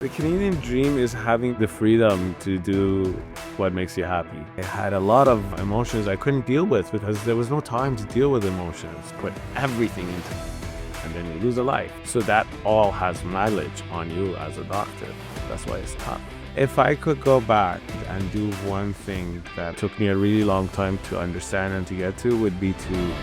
The Canadian dream is having the freedom to do what makes you happy. I had a lot of emotions I couldn't deal with because there was no time to deal with emotions. Put everything into it, and then you lose a life. So that all has mileage on you as a doctor. That's why it's tough. If I could go back and do one thing that took me a really long time to understand and to get to would be to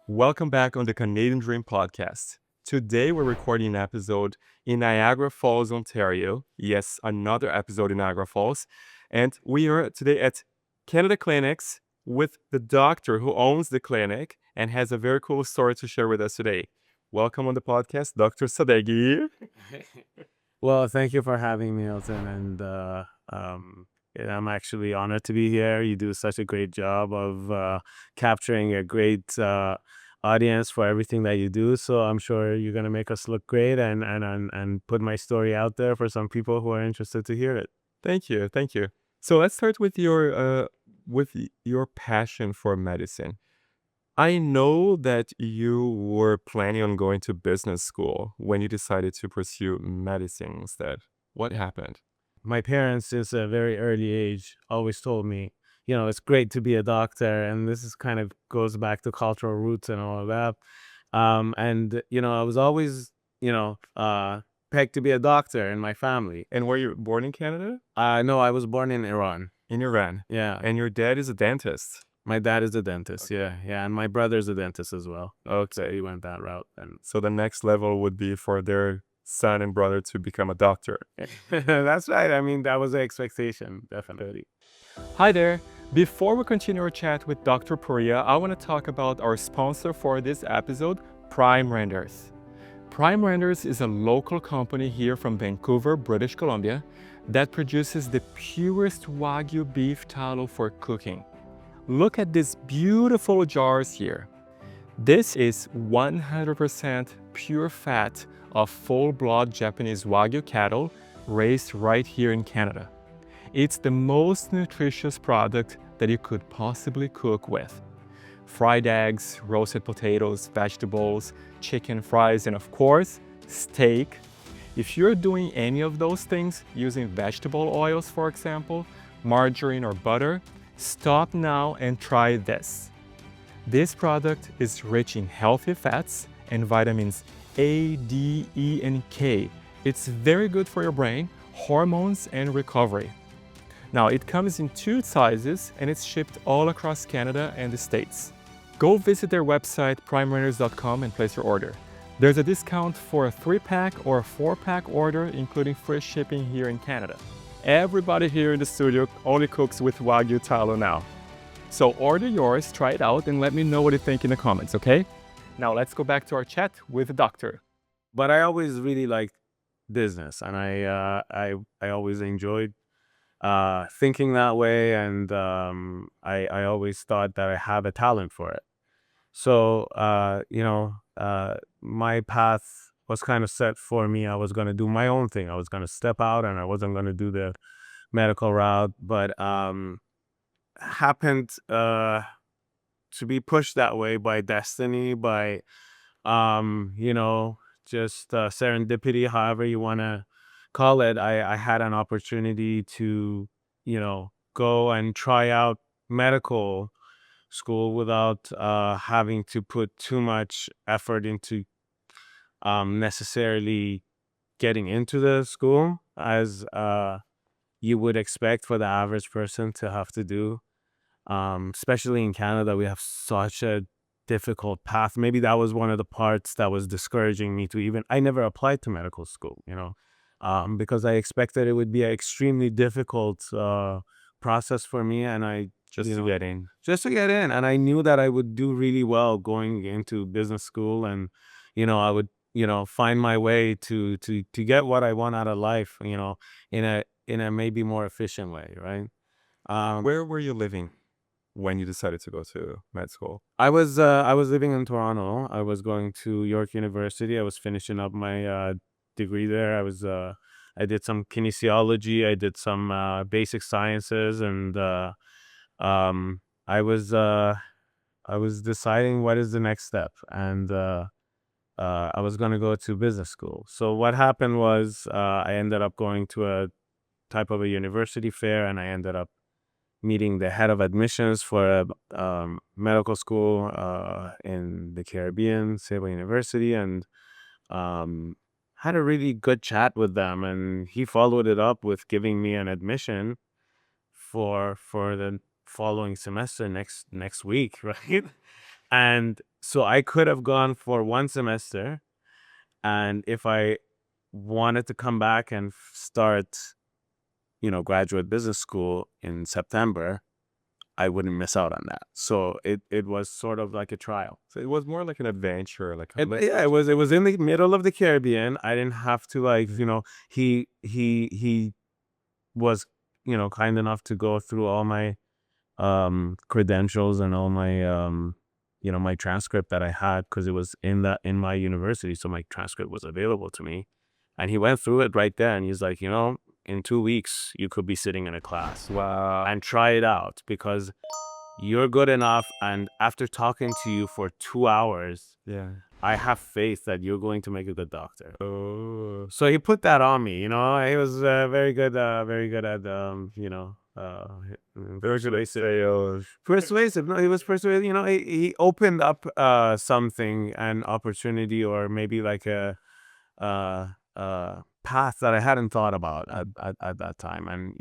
Welcome back on the Canadian Dream podcast. Today we're recording an episode in Niagara Falls, Ontario. Yes, another episode in Niagara Falls. And we are today at Canada Clinics with the doctor who owns the clinic and has a very cool story to share with us today. Welcome on the podcast, Dr. Sadeghi. Well, thank you for having me, Elton, and I'm actually honored to be here. You do such a great job of capturing a great audience for everything that you do. So I'm sure you're gonna make us look great and put my story out there for some people who are interested to hear it. Thank you, thank you. So let's start with your passion for medicine. I know that you were planning on going to business school when you decided to pursue medicine instead. What happened? My parents, since a very early age, always told me, it's great to be a doctor, and this is kind of goes back to cultural roots and all of that. I was always, pegged to be a doctor in my family. And were you born in Canada? No, I was born in Iran. In Iran. Yeah. And your dad is a dentist. My dad is a dentist. Okay. Yeah, and my brother's a dentist as well. So Okay. he went that route, and So the next level would be for their son and brother to become a doctor. that's right. I mean, that was the expectation, definitely. Hi there. Before we continue our chat with Dr. Pouria, I want to talk about our sponsor for this episode, Prime Renders. Prime Renders is a local company here from Vancouver, British Columbia, that produces the purest Wagyu beef tallow for cooking. Look at these beautiful jars here. This is 100% pure fat of full-blood Japanese Wagyu cattle raised right here in Canada. It's the most nutritious product that you could possibly cook with. Fried eggs, roasted potatoes, vegetables, chicken fries, and of course, steak. If you're doing any of those things using vegetable oils, for example, margarine or butter, stop now and try this. This product is rich in healthy fats and vitamins A, D, E, and K. It's very good for your brain, hormones, and recovery. Now, it comes in 2 sizes and it's shipped all across Canada and the States. Go visit their website, primerenders.com, and place your order. There's a discount for a 3-pack or a 4-pack order, including free shipping here in Canada. Everybody here in the studio only cooks with Wagyu tallow now. So order yours, try it out, and let me know what you think in the comments, okay? Now let's go back to our chat with the doctor. But I always really liked business, and I always enjoyed thinking that way, and I always thought that I have a talent for it. So my path was kind of set for me. I was going to do my own thing. I was going to step out, and I wasn't going to do the medical route, but happened to be pushed that way by destiny, by just serendipity, however you want to call it. I had an opportunity to go and try out medical school without having to put too much effort into necessarily getting into the school as you would expect for the average person to have to do. Especially in Canada, we have such a difficult path. Maybe that was one of the parts that was discouraging me to even. I never applied to medical school, because I expected it would be an extremely difficult process for me, and I Just to get in. just to get in, and I knew that I would do really well going into business school, and I would find my way to get what I want out of life, in a maybe more efficient way, right? Where were you living when you decided to go to med school? I was living in Toronto. I was going to York University. I was finishing up my degree there. I did some kinesiology. I did some basic sciences, and I was I was deciding what is the next step, and I was going to go to business school. So what happened was I ended up going to a type of a university fair, and I ended up meeting the head of admissions for a medical school in the Caribbean, Sable University, and um, had a really good chat with them. And he followed it up with giving me an admission for the following semester next week, right? And so I could have gone for one semester, and if I wanted to come back and start, graduate business school in September, I wouldn't miss out on that. So it was sort of like a trial. So it was more like an adventure, like Yeah, it was in the middle of the Caribbean. I didn't have to like, he was, kind enough to go through all my credentials and all my my transcript that I had, because it was in my university, so my transcript was available to me. And he went through it right there, and he's like, in 2 weeks you could be sitting in a class. Wow. And try it out, because you're good enough, and after talking to you for 2 hours, Yeah. I have faith that you're going to make a good doctor. Oh. So he put that on me. He was very good at Very good at sales. persuasive. No, he was persuasive. He opened up something, an opportunity, or maybe like uh, path that I hadn't thought about at that time. And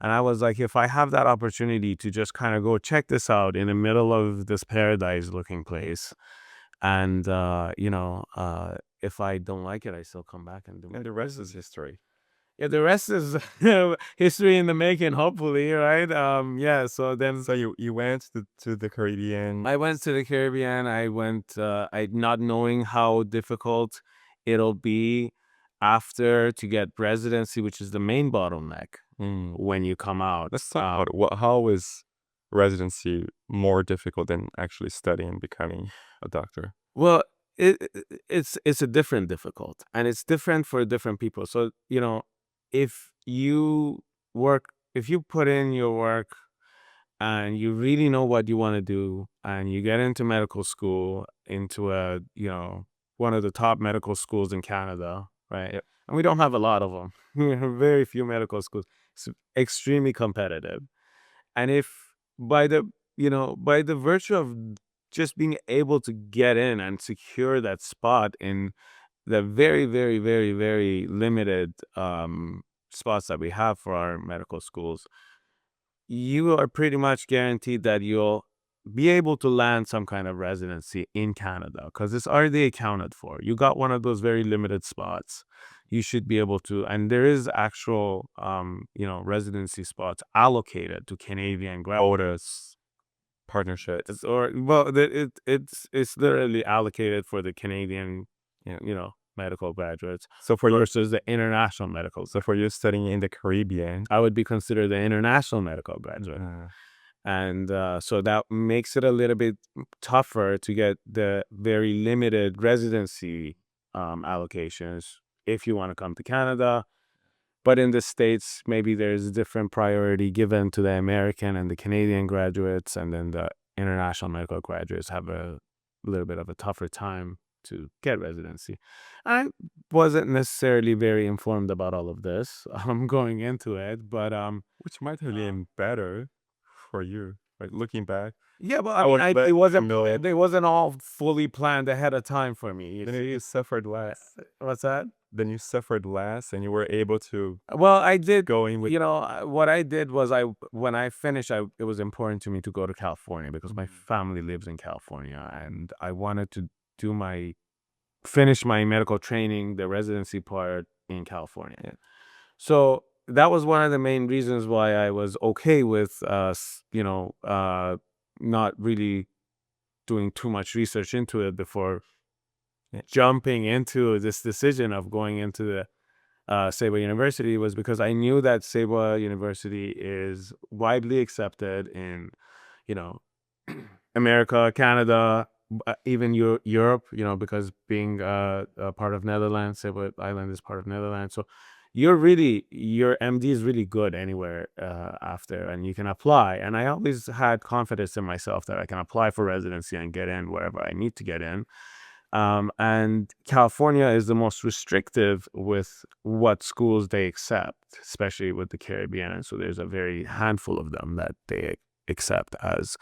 I was like, if I have that opportunity to just kind of go check this out in the middle of this paradise looking place, and if I don't like it, I still come back and do And it. the rest is history. Yeah, the rest is history in the making, hopefully, right? Yeah. So then So you went to the Caribbean. I went to the Caribbean. I went, I not knowing how difficult it'll be after to get residency, which is the main bottleneck Mm. when you come out. Let's talk about it. How is residency more difficult than actually studying, becoming a doctor? Well, it's a different difficult, and it's different for different people. So, if you if you put in your work and you really know what you want to do, and you get into medical school, into one of the top medical schools in Canada, right? Yep. And we don't have a lot of them. We have very few medical schools. It's extremely competitive. And if by the virtue of just being able to get in and secure that spot in the very, very, very, very limited spots that we have for our medical schools, you are pretty much guaranteed that you'll be able to land some kind of residency in Canada, because it's already accounted for. You got one of those very limited spots. You should be able to, and there is actual, residency spots allocated to Canadian graduates. Partnership. It's literally allocated for the Canadian, medical graduates So for you, versus the international medical. so for you studying in the Caribbean. I would be considered the international medical graduate. Uh, And so that makes it a little bit tougher to get the very limited residency allocations if you want to come to Canada. But in the States, maybe there's a different priority given to the American and the Canadian graduates, and then the international medical graduates have a little bit of a tougher time to get residency. I wasn't necessarily very informed about all of this going into it, but which might have been better for you, like looking back. yeah, but I would let it wasn't familiar. it wasn't all fully planned ahead of time for me. Then you suffered less. What's that? Then you suffered less, and you were able to Well, I did. go in with. What I did was, when I finished, it was important to me to go to California, because my family lives in California, and I wanted to finish my medical training, the residency part in California. Yeah. So that was one of the main reasons why I was okay with not really doing too much research into it before jumping into this decision of going into the Saba University, was because I knew that Saba University is widely accepted in, America, Canada, even Europe, because being a part of Netherlands, Saba Island is part of Netherlands. So your MD is really good anywhere after, and you can apply. And I always had confidence in myself that I can apply for residency and get in wherever I need to get in. And California is the most restrictive with what schools they accept, especially with the Caribbean. And so there's a very handful of them that they accept as,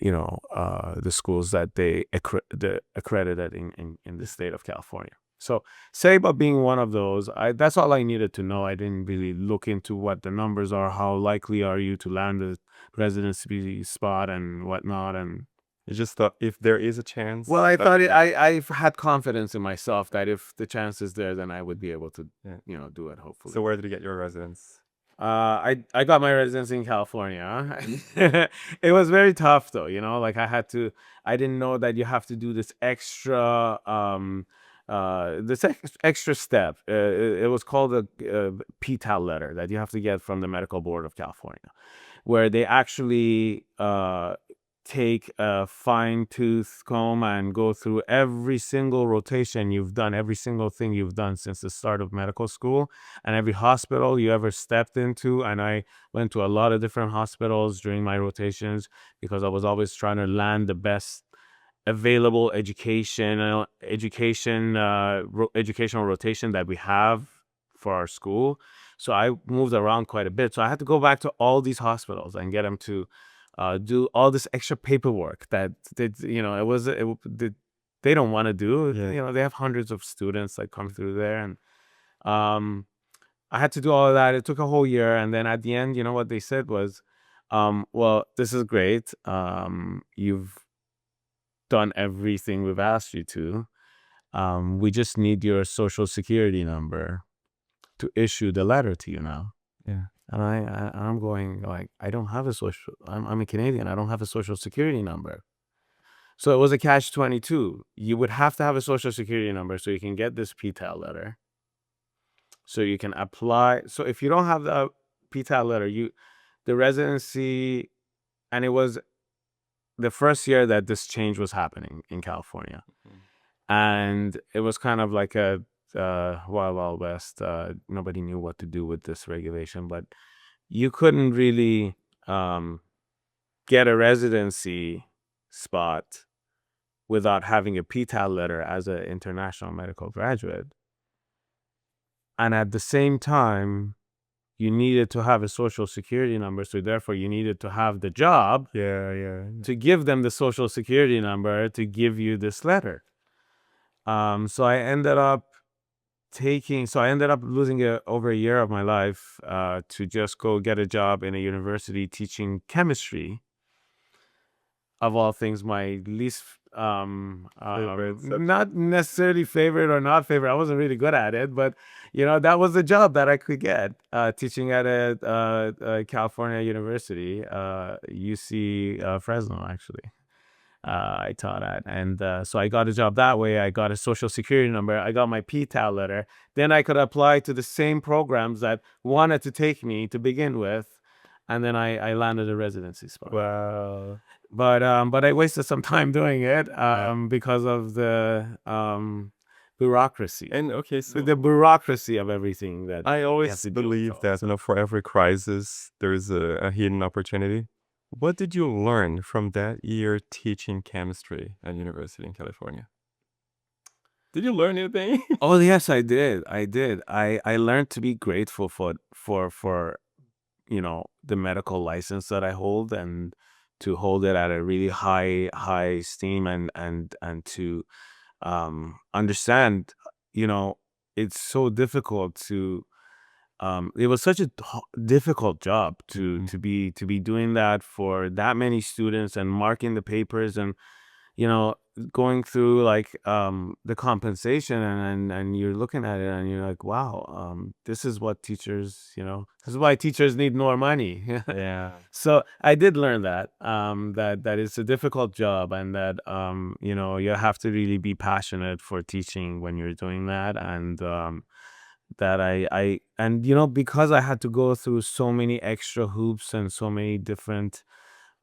the schools that they accredited in the state of California. So SEBA being one of those, that's all I needed to know. I didn't really look into what the numbers are, how likely are you to land a residency spot and whatnot. And You just thought if there is a chance. well, I thought I had confidence in myself that if the chance is there, then I would be able to, Yeah. do it. Hopefully. So where did you get your residence? I got my residency in California. It was very tough though, like I didn't know that you have to do this extra step. It was called a PTAL letter that you have to get from the Medical Board of California, where they actually take a fine-tooth comb and go through every single rotation you've done, every single thing you've done since the start of medical school, and every hospital you ever stepped into. And I went to a lot of different hospitals during my rotations because I was always trying to land the best available educational rotation that we have for our school. So I moved around quite a bit. So I had to go back to all these hospitals and get them to do all this extra paperwork that they don't want to do. Yeah. They have hundreds of students that come through there, and I had to do all of that. It took a whole year, and then at the end, what they said was, well, this is great. You've done everything we've asked you to. We just need your social security number to issue the letter to you now. Yeah. And I'm going like, I don't have a social. I'm a Canadian. I don't have a social security number. So it was a catch-22. You would have to have a social security number so you can get this PTAL letter. So you can apply. So if you don't have the PTAL letter, the residency, and it was the first year that this change was happening in California. And it was kind of like a wild, wild west. Nobody knew what to do with this regulation, but you couldn't really get a residency spot without having a PTAL letter as an international medical graduate. And at the same time, you needed to have a social security number. So therefore, you needed to have the job to give them the social security number to give you this letter. So I ended up losing over a year of my life to just go get a job in a university teaching chemistry. Of all things, my least not necessarily favorite or not favorite. I wasn't really good at it, but that was the job that I could get teaching at a California university, UC Fresno, actually. I taught at, and so I got a job that way. I got a social security number. I got my PTAL letter. Then I could apply to the same programs that wanted to take me to begin with, and then I landed a residency spot. Wow. But I wasted some time doing it because of the bureaucracy. And okay, so the bureaucracy of everything that I you always have to deal with believe all. that for every crisis there is a hidden opportunity. What did you learn from that year teaching chemistry at university in California? Did you learn anything? Oh yes, I did. I learned to be grateful for the medical license that I hold, and to hold it at a really high esteem, and to understand, it's so difficult to it was such a difficult job to be doing that for that many students and marking the papers, and going through like the compensation, and you're looking at it and you're like, wow, this is what teachers, this is why teachers need more money. Yeah. So I did learn that that it's a difficult job, and that you have to really be passionate for teaching when you're doing that, and that because I had to go through so many extra hoops and so many different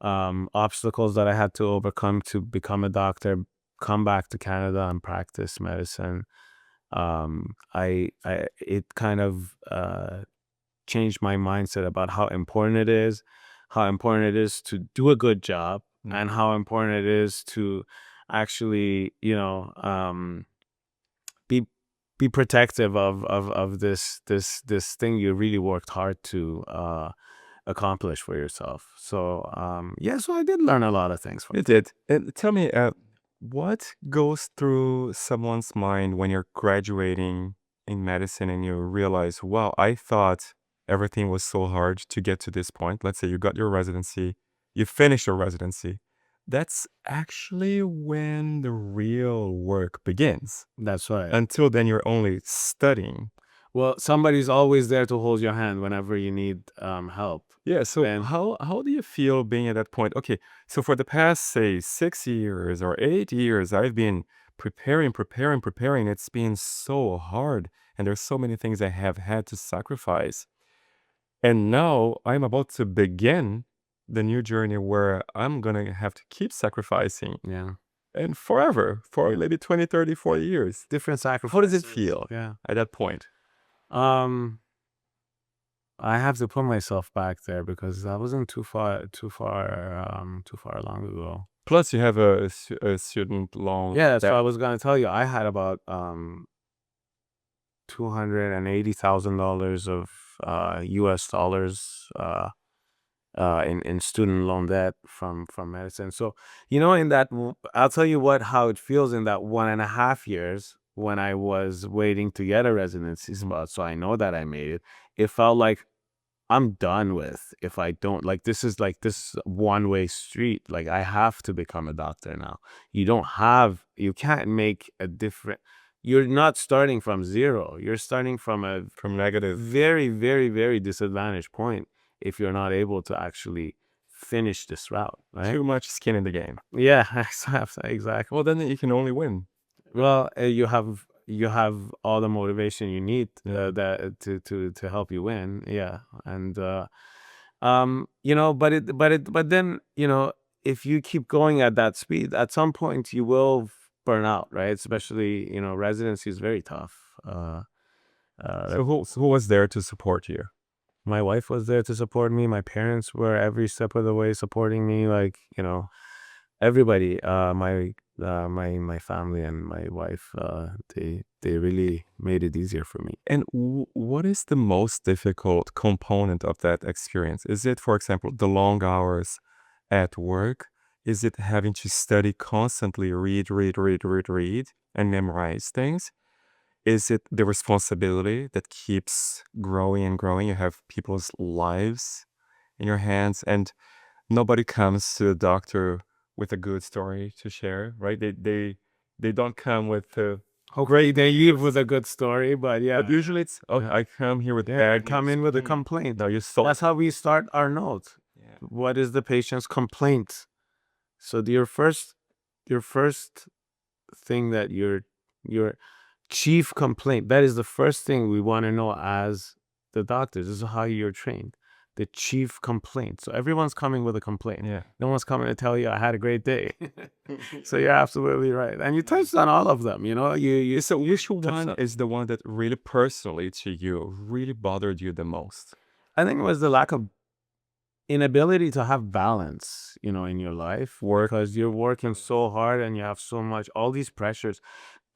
obstacles that I had to overcome to become a doctor, come back to Canada and practice medicine. It kind of changed my mindset about how important it is to do a good job, and how important it is to actually, be protective of this thing you really worked hard to accomplish for yourself. So yeah, so I did learn a lot of things from You did. And tell me, what goes through someone's mind when you're graduating in medicine and you realize, wow, I thought everything was so hard to get to this point. Let's say you got your residency, you finished your residency. That's actually when the real work begins. That's right. Until then, you're only studying. Well, somebody's always there to hold your hand whenever you need help. Yeah, so And how do you feel being at that point? Okay, so for the past, say, 6 years or 8 years, I've been preparing. It's been so hard, and there's so many things I have had to sacrifice. And now I'm about to begin the new journey where I'm gonna have to keep sacrificing yeah, and forever, for maybe 20, 30, 40 years. different sacrifices. How does it feel Yeah. at that point? Um, I have to put myself back there because I wasn't too far long ago. Plus, you have a student loan. Yeah, that's what I was gonna tell you. I had about $280,000 of US dollars in student loan debt from medicine. So, in that, I'll tell you how it feels in that 1.5 years when I was waiting to get a residency spot. So I know that I made it. It felt like I'm done with if I don't, like, this one-way street. Like, I have to become a doctor now. You can't make a different, you're not starting from zero. You're starting from a From negative. very, very, very disadvantaged point if you're not able to actually finish this route, right? Too much skin in the game. Yeah, exactly. Well, then you can only win. Well, you have all the motivation you need Yeah. that to help you win. Yeah, and but then, if you keep going at that speed, at some point you will burn out, right? Especially, residency is very tough. So who was there to support you? My wife was there to support me. My parents were every step of the way supporting me. Like, everybody, my family and my wife, they really made it easier for me. And what is the most difficult component of that experience? Is it, for example, the long hours at work? Is it having to study constantly, read, and memorize things? Is it the responsibility that keeps growing and growing? You have people's lives in your hands, and nobody comes to the doctor with a good story to share, right? They don't come with Hopefully they leave with a good story, but yeah. but usually it's, oh, I come here with bad Come news. in with a complaint. No, you sold. That's how we start our note. Yeah. What is the patient's complaint? So your first thing, that your chief complaint, that is the first thing we want to know as the doctors. This is how you're trained. The chief complaint. So everyone's coming with a complaint. Yeah. No one's coming to tell you I had a great day. So you're absolutely right. And you touched on all of them, So which one is the one that really personally to you really bothered you the most? I think it was the lack of inability to have balance, in your life, because you're working so hard and you have so much, all these pressures.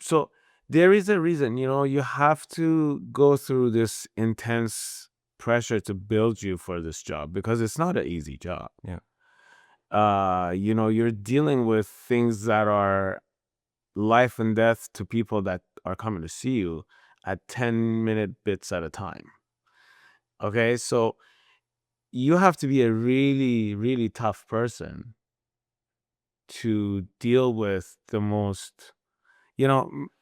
So there is a reason, you have to go through this intense pressure to build you for this job, because it's not an easy job. Yeah. You're dealing with things that are life and death to people that are coming to see you at 10-minute bits at a time. Okay, so you have to be a really, really tough person to deal with the most,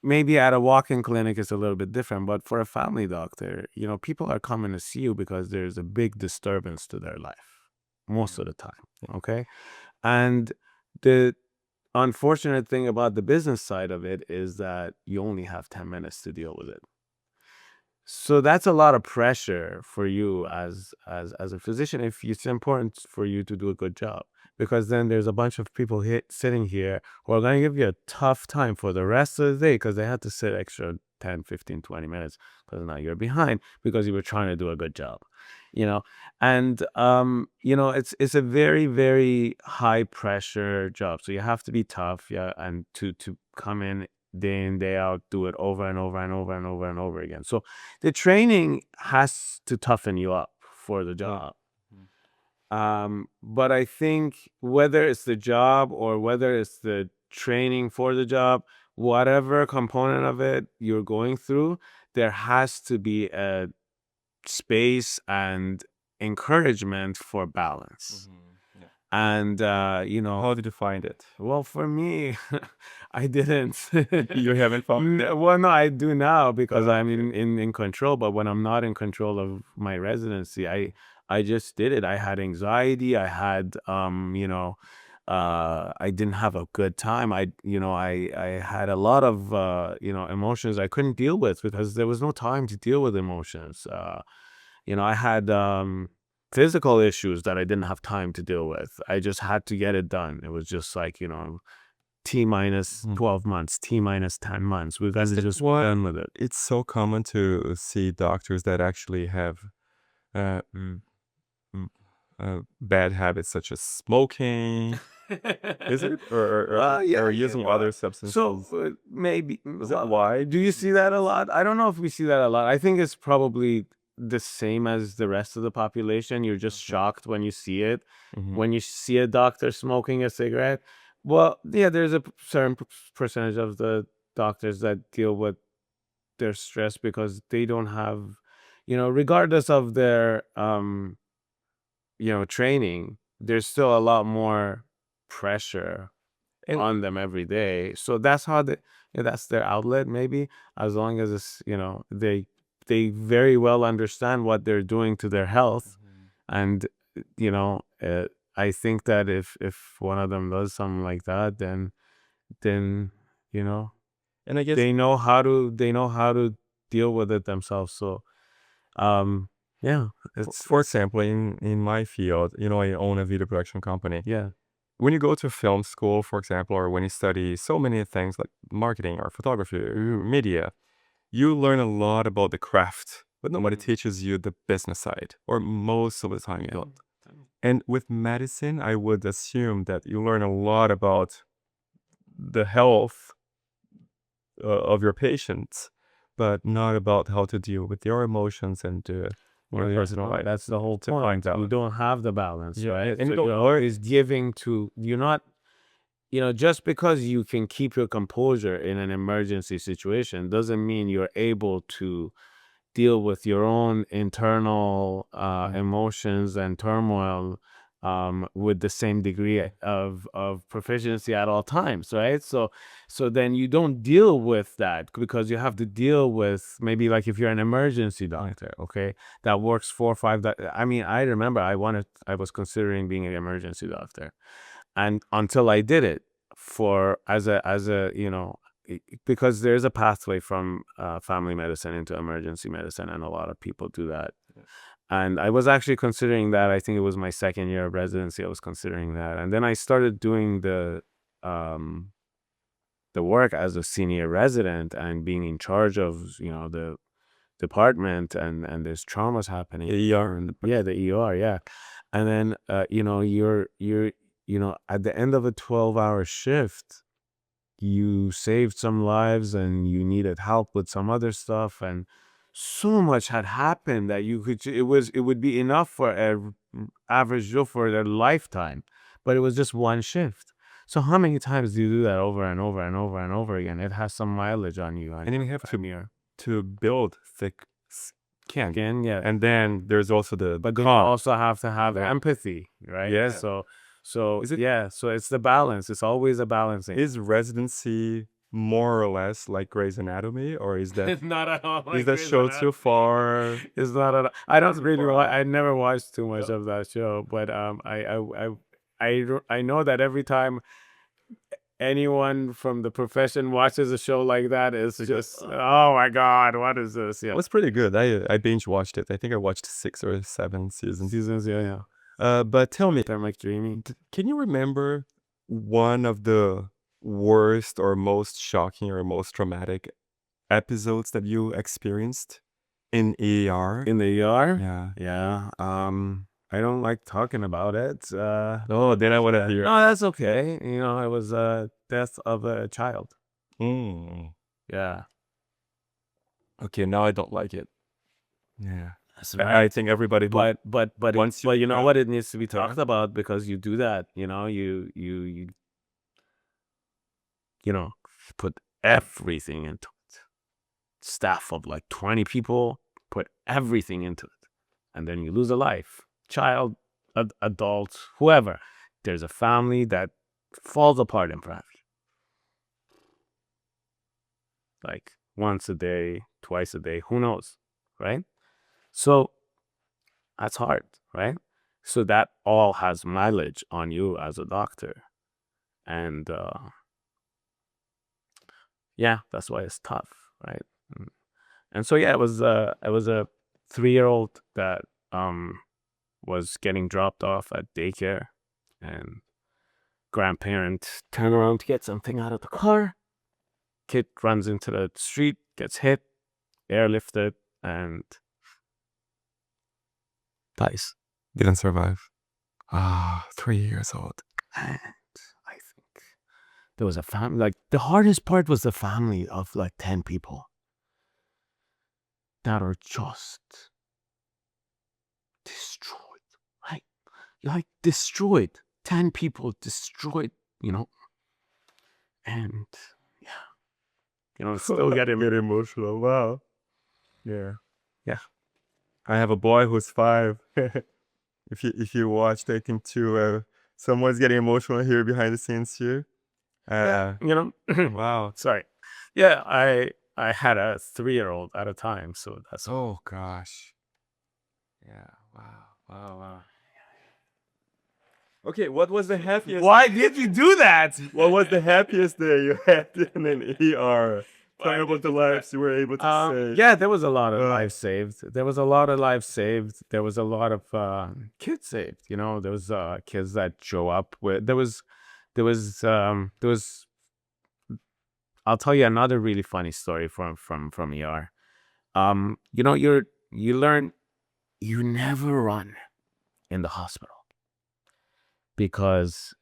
maybe at a walk-in clinic it's a little bit different, but for a family doctor, people are coming to see you because there's a big disturbance to their life most of the time. Okay. And the unfortunate thing about the business side of it is that you only have 10 minutes to deal with it. So that's a lot of pressure for you as a physician, if it's important for you to do a good job, because then there's a bunch of people sitting here who are going to give you a tough time for the rest of the day because they had to sit extra 10, 15, 20 minutes because now you're behind because you were trying to do a good job, you know. And it's a very, very high pressure job, so you have to be tough, yeah, and to come in day out, do it over and over and over and over and over again. So the training has to toughen you up for the job. But I think whether it's the job or whether it's the training for the job, whatever component of it you're going through, there has to be a space and encouragement for balance. And How did you find it? well, for me, I didn't. You haven't found Well, no, I do now because I'm in control. But when I'm not in control of my residency, I just did it. I had anxiety. I had I didn't have a good time. I had a lot of emotions I couldn't deal with because there was no time to deal with emotions. I had physical issues that I didn't have time to deal with. I just had to get it done. It was just like, T minus 12 months, T minus 10 months. We guys are just done with it. It's so common to see doctors that actually have bad habits such as smoking. Is it? Or using other substances? So maybe. Is that why? Do you see that a lot? I don't know if we see that a lot. I think it's probably the same as the rest of the population. You're just shocked when you see it. When you see a doctor smoking a cigarette. Well, yeah, there's a certain percentage of the doctors that deal with their stress because they don't have, regardless of their, training, there's still a lot more pressure on them every day. So that's how that's their outlet, maybe, as long as it's, they very well understand what they're doing to their health. And, I think that if one of them does something like that, then And I guess they know how to deal with it themselves. So yeah, it's for example, in my field, I own a video production company. yeah. When you go to film school, for example, or when you study so many things like marketing or photography or media, you learn a lot about the craft, but nobody teaches you the business side, or most of the time you don't. And with medicine, I would assume that you learn a lot about the health of your patients, but not about how to deal with your emotions and your personal life. That's the whole To find point. out. You don't have the balance, right? And So you're always giving to, you're not, just because you can keep your composure in an emergency situation doesn't mean you're able to deal with your own internal emotions and turmoil with the same degree of proficiency at all times, right? So then you don't deal with that because you have to deal with, maybe like if you're an emergency doctor, okay, that works 4 or 5. I mean, I remember I was considering being an emergency doctor, and until I did it as a because there's a pathway from family medicine into emergency medicine, and a lot of people do that. And I was actually considering that. I think it was my second year of residency. I was considering that, and then I started doing the work as a senior resident and being in charge of the department, and there's traumas happening. The ER. The ER, yeah. And then you're at the end of a 12-hour shift, you saved some lives and you needed help with some other stuff, and so much had happened that it would be enough for a average Joe for their lifetime, but it was just one shift. So how many times do you do that over and over and over and over again? It has some mileage on you. And then you have to build thick skin. Yeah. And then there's also but then you also have to have empathy, right? Yeah. So so it's the balance. It's always a balancing. Is residency more or less like Grey's Anatomy, or is that not at all like is that show too far? It's not at all. I don't really I never watched too much of that show, but I know that every time anyone from the profession watches a show like that, it's just oh my god, what is this? Yeah, It was pretty good. I binge watched it. I think I watched 6 or 7 seasons. Yeah. But tell me, They're like dreamy. can you remember one of the worst or most shocking or most traumatic episodes that you experienced in ER? In the ER? Yeah. Yeah. I don't like talking about it. Oh, then I want to hear. No, that's okay. It was a death of a child. Mm. Yeah. Okay, now I don't like it. Yeah. That's I right. think everybody who But once you know you what? It needs to be talked about because you do that. You put everything into it. Staff of like 20 people put everything into it, and then you lose a life, child, adult, whoever. There's a family that falls apart in front of you, like once a day, twice a day, who knows, right? So that's hard, right? So that all has mileage on you as a doctor, and yeah, that's why it's tough, right? And so yeah, it was a 3-year-old that was getting dropped off at daycare, and grandparent turn around to get something out of the car. Kid runs into the street, gets hit, airlifted, and dies. didn't survive. 3 years old. And I think there was a family. Like the hardest part was the family of like 10 people that are just destroyed. Right? Like destroyed. 10 people destroyed. And yeah, still getting Get emotional. Wow. Yeah. Yeah. I have a boy who's 5. If you watch Taking Two, someone's getting emotional here behind the scenes here. Wow. Sorry. Yeah, I had a 3-year-old at a time, so that's Oh gosh. Yeah. Wow. Okay, what was the happiest? Why did you do that? What was the happiest day you had in an ER? Tell me about the lives you were able to save. Yeah, there was a lot of lives saved. There was a lot of lives saved. There was a lot of kids saved. There was kids that show up with. There was. I'll tell you another really funny story from ER. You learn you never run in the hospital, because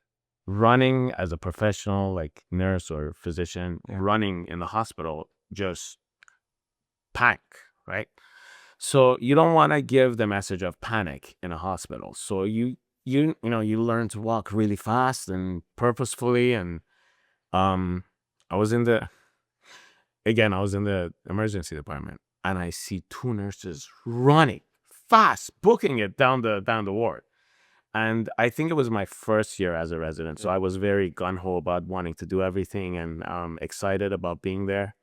running as a professional like nurse or physician, running in the hospital, just panic, right? So you don't want to give the message of panic in a hospital. So you learn to walk really fast and purposefully. And I was in the emergency department, and I see 2 nurses running fast, booking it down the ward. And I think it was my first year as a resident, so I was very gung-ho about wanting to do everything and excited about being there.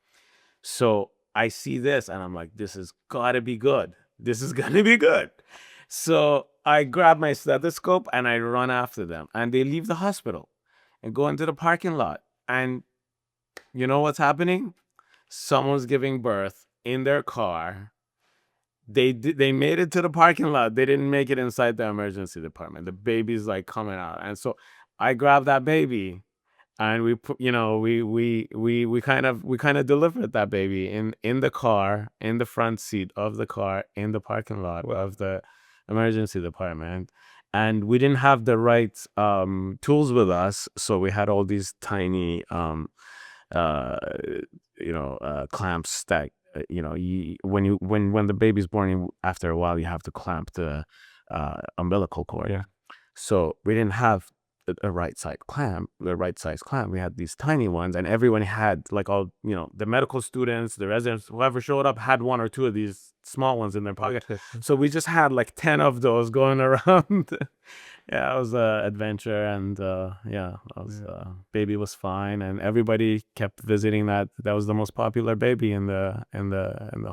So I see this, and I'm like, this is gotta be good. This is gonna be good. So I grab my stethoscope and I run after them, and they leave the hospital and go into the parking lot. And you know what's happening? Someone's giving birth in their car. They made it to the parking lot. They didn't make it inside the emergency department. The baby's like coming out, and so I grabbed that baby, and we put, we kind of delivered that baby in the car, in the front seat of the car, in the parking lot of the emergency department. And we didn't have the right tools with us, so we had all these tiny clamps that when the baby's born, after a while you have to clamp the umbilical cord. Yeah. So we didn't have a right size clamp. We had these tiny ones, and everyone had like all the medical students, the residents, whoever showed up had 1 or 2 of these small ones in their pocket. So we just had like 10 of those going around. Yeah, it was an adventure, and baby was fine, and everybody kept visiting that. That was the most popular baby in the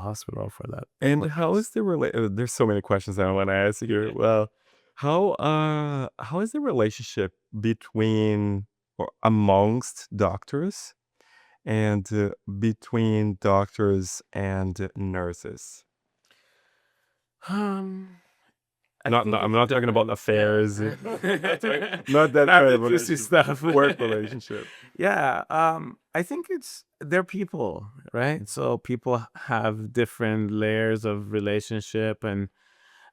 hospital for that. And how is the there's so many questions I want to ask you. Well, how is the relationship between or amongst doctors and between doctors and nurses? Um, I'm not talking about affairs. Not that Not kind the of juicy relationship. stuff. Work relationship. Yeah, I think they're people, right? So people have different layers of relationship, and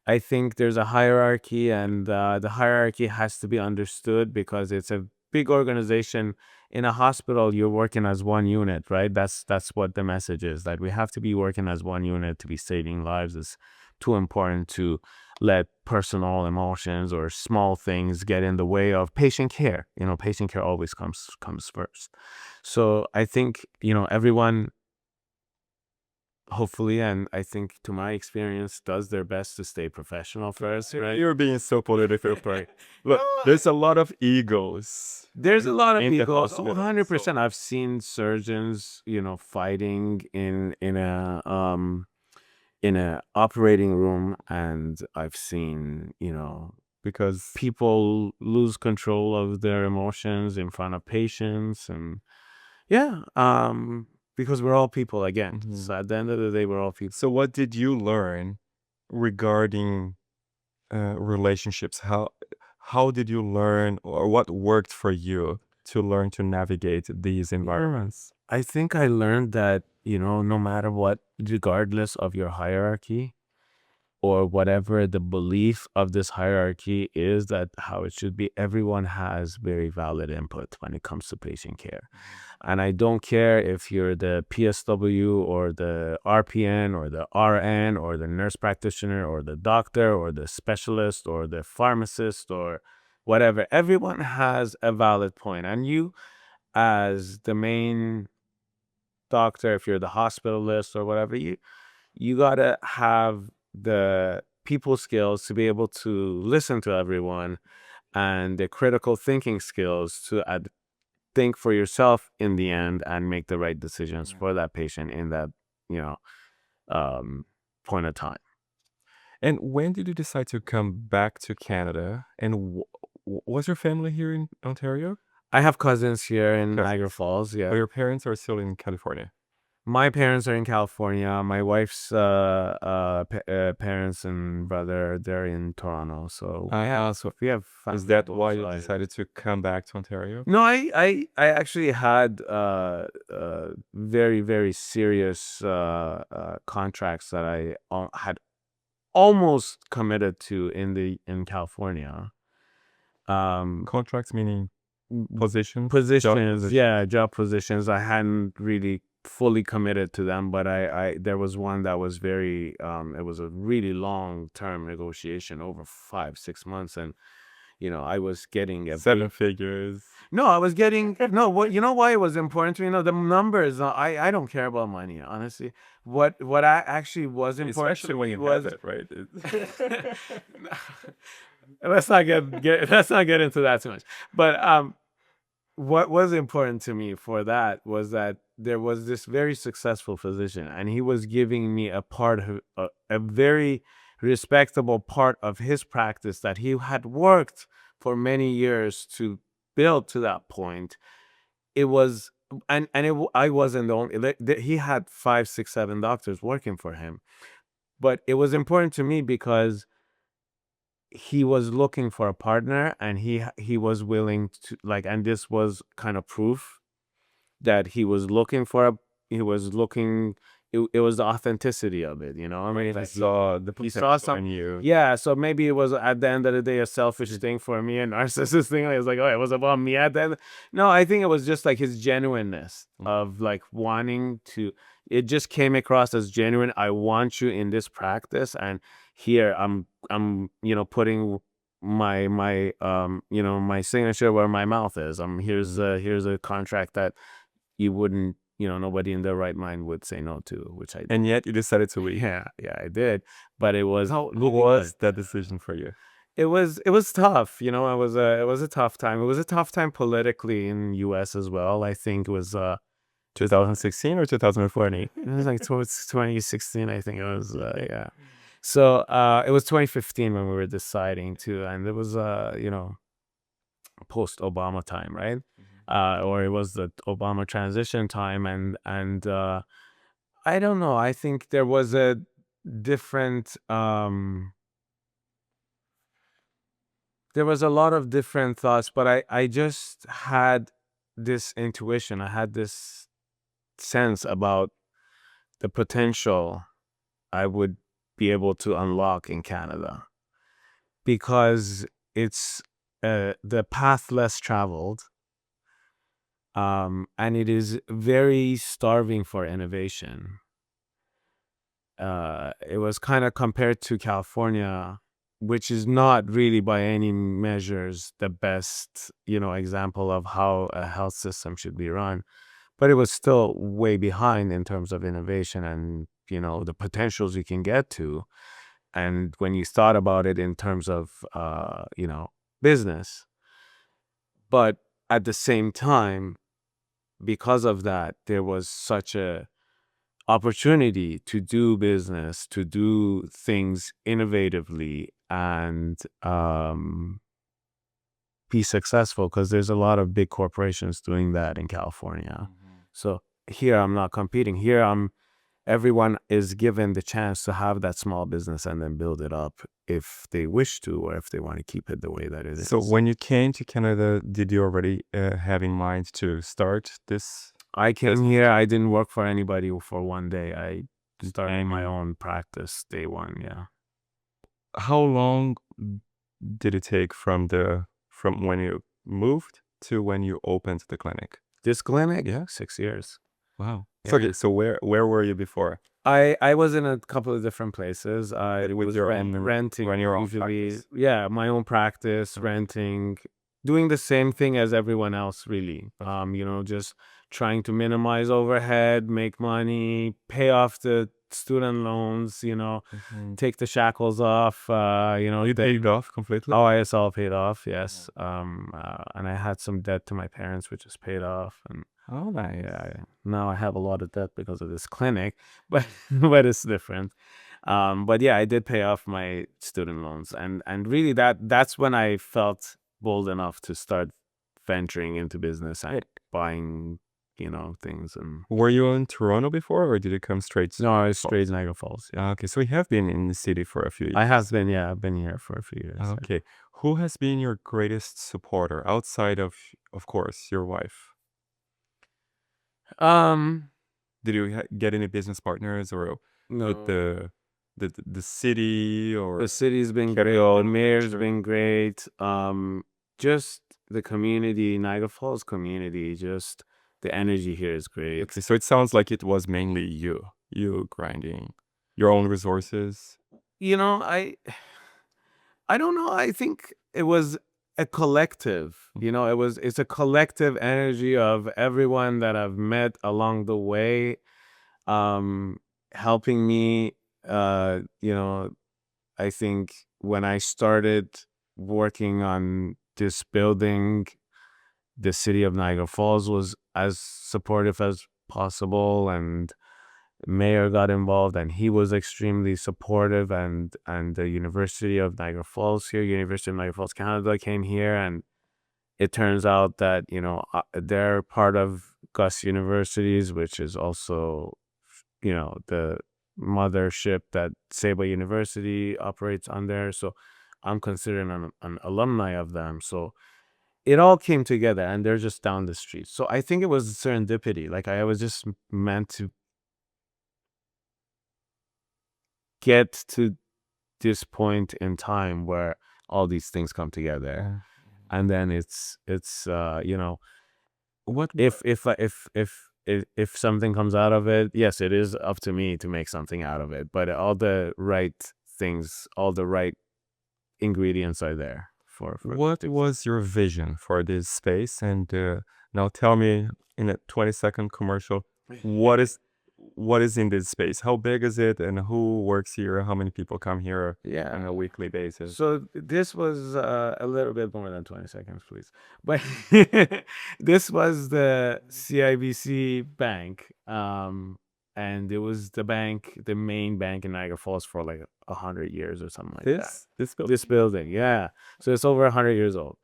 I think there's a hierarchy, and the hierarchy has to be understood because it's a big organization. In a hospital, you're working as one unit, right? That's what the message is, that we have to be working as one unit to be saving lives. It's too important to let personal emotions or small things get in the way of patient care. Patient care always comes first. So I think, everyone, hopefully, and I think to my experience, does their best to stay professional first, right? You're being so political, right? Look, there's a lot of egos. There's a lot of In the people. hospital, 100%. I've seen surgeons, fighting in a operating room, and I've seen, Because people lose control of their emotions in front of patients, and yeah, because we're all people again. So at the end of the day, we're all people. so what did you learn regarding relationships? How did you learn, or what worked for you to learn to navigate these environments? I think I learned that, no matter what, regardless of your hierarchy or whatever the belief of this hierarchy is, that how it should be, everyone has very valid input when it comes to patient care. And I don't care if you're the PSW or the RPN or the RN or the nurse practitioner or the doctor or the specialist or the pharmacist or whatever. Everyone has a valid point. And you, as the main doctor, if you're the hospitalist or whatever, you gotta have the people skills to be able to listen to everyone, and the critical thinking skills to think for yourself in the end and make the right decisions for that patient in that you know point of time. And when did you decide to come back to Canada? And was your family here in Ontario? I have cousins here in Cousins. Niagara Falls. Or Yeah, your parents are still in California? my parents are in California. My wife's parents and brother, they're in Toronto. So So we have is family that on why both you sides. decided to come back to Ontario? No, I actually had very, very serious contracts that I had almost committed to in California. Contracts meaning positions? Positions, yeah, job positions. I hadn't really fully committed to them, but I there was one that was very it was a really long term negotiation over 5-6 months, and I was getting a Seven figures. no, I was getting no. What why it was important to me? The numbers. I don't care about money, honestly. What I actually was important Especially to when me you was have it, right? let's not let's not get into that too much. But what was important to me for that was that there was this very successful physician, and he was giving me a part of a very respectable part of his practice that he had worked for many years to build to that point. It was, I wasn't the only. He had 5, 6, 7 doctors working for him, but it was important to me because he was looking for a partner, and he was willing to, like, and this was kind of proof that he was looking for he was looking it was the authenticity of it, I mean, I like saw the he saw potential some in you. yeah, so maybe it was at the end of the day a selfish thing for me, a narcissist thing. It was like, oh, it was about me at the end. No, I think it was just like his genuineness of like wanting to, it just came across as genuine. I want you in this practice, and here I'm putting my signature where my mouth is. Here's a contract that you wouldn't, nobody in their right mind would say no to, which I did. And yet you decided to leave. Yeah, I did. But it was How was that decision for you? it was tough. It was a tough time. It was a tough time politically in US as well. I think it was 2016 or 2014? it was like towards 2016, I think it was, yeah. So it was 2015 when we were deciding to, and it was post Obama time, right? Or it was the Obama transition time, and I don't know. I think there was a different There was a lot of different thoughts, but I just had this intuition. I had this sense about the potential I would be able to unlock in Canada because it's the path less traveled, and it is very starving for innovation. It was kind of compared to California, which is not really by any measures the best, example of how a health system should be run. But it was still way behind in terms of innovation and, the potentials you can get to. And when you thought about it in terms of, business, but at the same time, because of that, there was such a opportunity to do business, to do things innovatively, and be successful because there's a lot of big corporations doing that in California. So here I'm not competing. Here everyone is given the chance to have that small business and then build it up if they wish to, or if they want to keep it the way that it is. So when you came to Canada, did you already have in mind to start this? I came here, I didn't work for anybody for one day. I started my own practice day one, yeah. How long did it take from when you moved to when you opened the clinic? This clinic? Yeah. 6 years. Wow. Yeah. Okay, so where were you before? I was in a couple of different places. I With was your own renting, run your own usually, practice? yeah, my own practice, renting, doing the same thing as everyone else, really. Just trying to minimize overhead, make money, pay off the student loans, take the shackles off, You paid off completely? Oh, it's all paid off, yes. And I had some debt to my parents, which is paid off, and Oh, nice. yeah, now I have a lot of debt because of this clinic, but but it's different. But yeah, I did pay off my student loans, and really that's when I felt bold enough to start venturing into business and buying, things. And Were you in Toronto before, or did you come straight? no, I was straight Niagara Falls. Yeah. Okay, so you have been in the city for a few years. I have been, yeah, I've been here for a few years. Okay, who has been your greatest supporter outside of course, your wife? Um, Did you get any business partners or with no. the city or The city's been great. The mayor's been great. Just the community, Niagara Falls community, just the energy here is great. Okay, so it sounds like it was mainly you grinding your own resources. I don't know. I think it was a collective. It's a collective energy of everyone that I've met along the way, helping me. I think when I started working on this building, the city of Niagara Falls was as supportive as possible, and mayor got involved, and he was extremely supportive, and the University of Niagara Falls here, University of Niagara Falls, Canada, came here, and it turns out that they're part of Gus Universities, which is also the mothership that Seba University operates under. So I'm considered an alumni of them. So it all came together, and they're just down the street. So I think it was serendipity. Like I was just meant to get to this point in time where all these things come together, and then it's What if something comes out of it, yes, it is up to me to make something out of it. But all the right things, all the right ingredients are there for What was your vision for this space? And now tell me in a 20-second commercial, what is in this space? How big is it, and who works here? How many people come here on a weekly basis? So this was a little bit more than 20 seconds, please. But this was the CIBC bank. And it was the main bank in Niagara Falls for like 100 years or something like that. This building, yeah. So it's over 100 years old.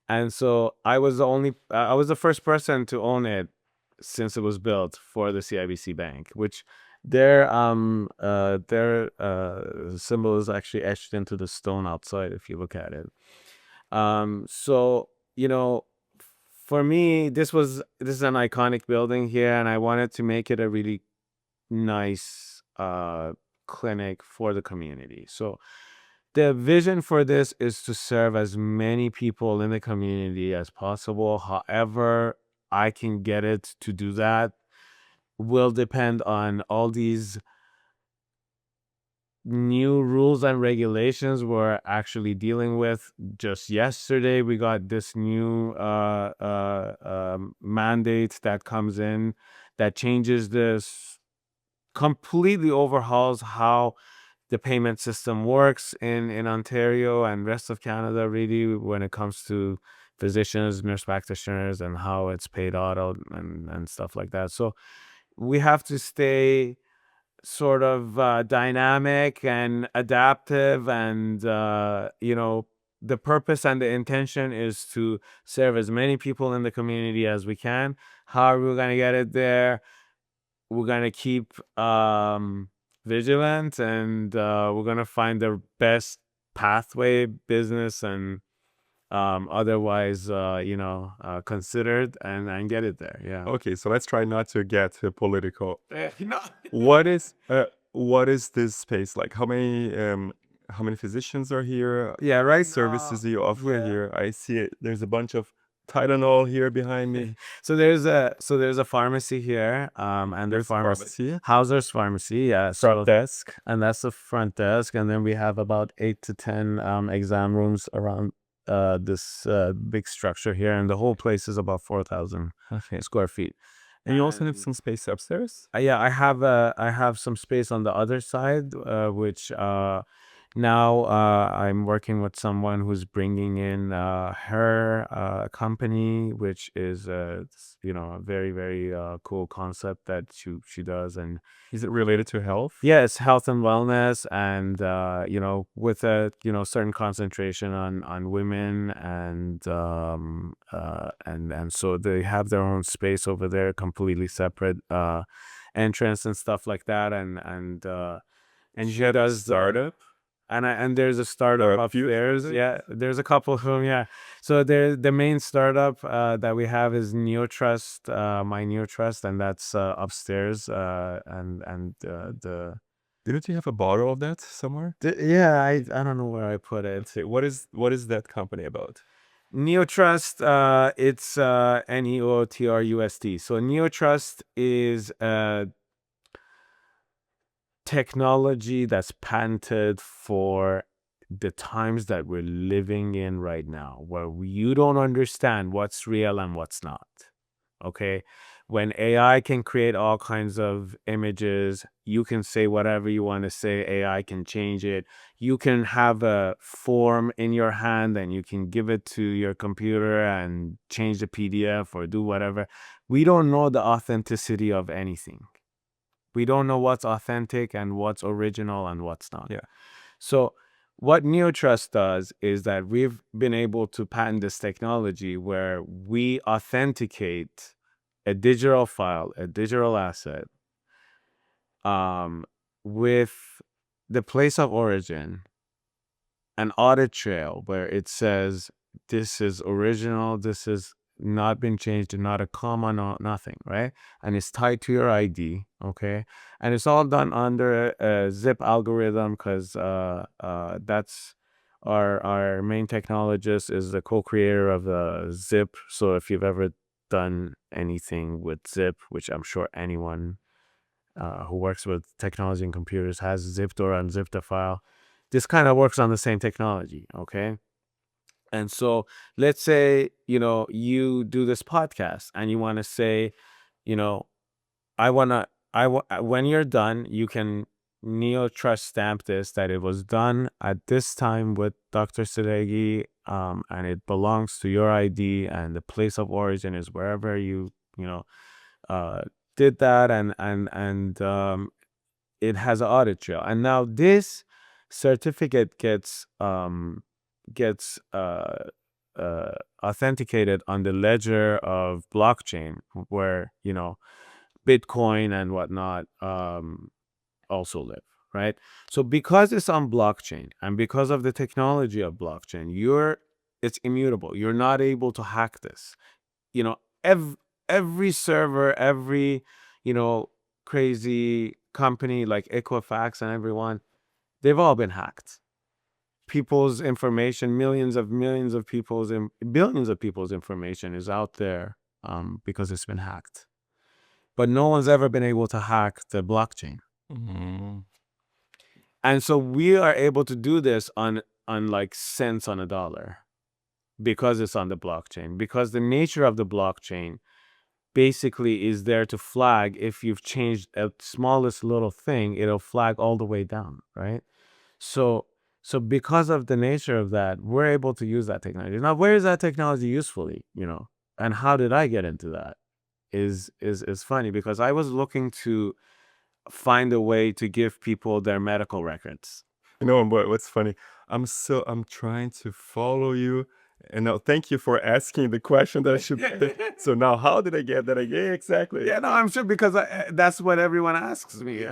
And so I was the first person to own it since it was built for the CIBC Bank, which their symbol is actually etched into the stone outside if you look at it. So, for me, this is an iconic building here, and I wanted to make it a really nice clinic for the community. So the vision for this is to serve as many people in the community as possible. However, I can get it to do that will depend on all these new rules and regulations we're actually dealing with. Just yesterday, we got this new mandate that comes in that changes this, completely overhauls how the payment system works in Ontario and rest of Canada, really, when it comes to physicians, nurse practitioners, and how it's paid out and stuff like that. So we have to stay sort of dynamic and adaptive, and the purpose and the intention is to serve as many people in the community as we can. How are we going to get it there? We're going to keep vigilant, and we're going to find the best pathway, business and otherwise considered, and get it there. Yeah. Okay, so let's try not to get political. No. What is this space like? How many physicians are here? Yeah, right. Services do you offer yeah. here? I see it. There's a bunch of Tylenol here behind me. So there's a pharmacy here, and There's a pharmacy. Hauser's Pharmacy, yeah. Front desk. And that's the front desk, and then we have about 8 to 10 exam rooms around this big structure here, and the whole place is about 4,000 Okay. square feet. And you also have some space upstairs? Yeah, I have some space on the other side, which now I'm working with someone who's bringing in her company, which is a very, very cool concept that she does. And Is it related to health? yeah, it's health and wellness, and with a certain concentration on women, and so they have their own space over there, completely separate entrance and stuff like that, and And you had a startup? and there's a startup Or a few, upstairs. is it? Yeah, there's a couple of them. Yeah, so the main startup that we have is NeoTrust, my NeoTrust, and that's upstairs. And the Didn't you have a bottle of that somewhere? yeah, I don't know where I put it. Let's see. What is that company about? NeoTrust, it's NEOTRUST. So NeoTrust is technology that's patented for the times that we're living in right now, where you don't understand what's real and what's not. Okay. When AI can create all kinds of images, you can say whatever you want to say, AI can change it. You can have a form in your hand and you can give it to your computer and change the PDF or do whatever. We don't know the authenticity of anything. We don't know what's authentic and what's original and what's not. Yeah. So what NeoTrust does is that we've been able to patent this technology where we authenticate a digital file, a digital asset, with the place of origin, an audit trail where it says this is original, this is not been changed, not a comma, nothing, right? And it's tied to your ID, okay? And it's all done under a zip algorithm, because that's our main technologist is the co-creator of the zip. So if you've ever done anything with zip, which I'm sure anyone who works with technology and computers has zipped or unzipped a file, this kind of works on the same technology, okay? And so let's say, you do this podcast and you want to say, when you're done, you can NeoTrust stamp this, that it was done at this time with Dr. Sadeghi, and it belongs to your ID, and the place of origin is wherever you did that, and it has an audit trail. And now this certificate gets authenticated on the ledger of blockchain, where Bitcoin and whatnot also live, right? So because it's on blockchain and because of the technology of blockchain, your it's immutable. You're not able to hack this. You know, every server, every, crazy company like Equifax and everyone, they've all been hacked. People's information, millions of people's, billions of people's information is out there because it's been hacked. But no one's ever been able to hack the blockchain. Mm-hmm. And so we are able to do this on like cents on a dollar because it's on the blockchain, because the nature of the blockchain basically is there to flag. If you've changed a smallest little thing, it'll flag all the way down, right? So because of the nature of that, we're able to use that technology. Now, where is that technology usefully, and how did I get into that is funny, because I was looking to find a way to give people their medical records. What's funny? I'm trying to follow you. And now, thank you for asking the question that I should. So now, how did I get that again? Exactly. Yeah, no, I'm sure, because that's what everyone asks me.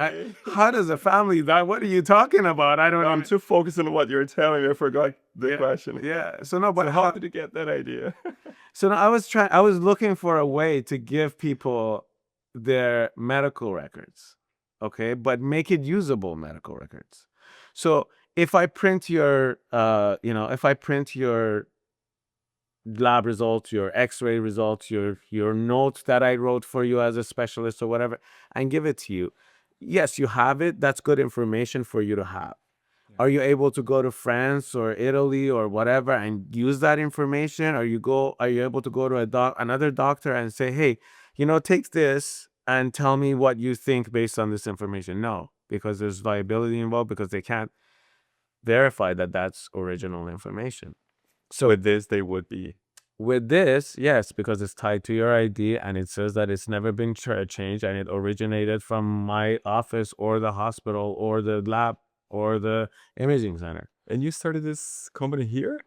How does a family die? What are you talking about? I don't know. I'm too focused on what you're telling me. I forgot the question. Yeah. So no, but So how did you get that idea? So now I was looking for a way to give people their medical records, okay, but make it usable medical records. So if I print your, if I print your lab results, your X-ray results, your notes that I wrote for you as a specialist or whatever, and give it to you, yes, you have it. That's good information for you to have. Are you able to go to France or Italy or whatever and use that information? Are you able to go to another doctor and say, hey, take this and tell me what you think based on this information? No, because there's liability involved, because they can't verify that that's original information. So with this, they would be. With this, yes, because it's tied to your ID and it says that it's never been changed and it originated from my office or the hospital or the lab or the imaging center. And you started this company here?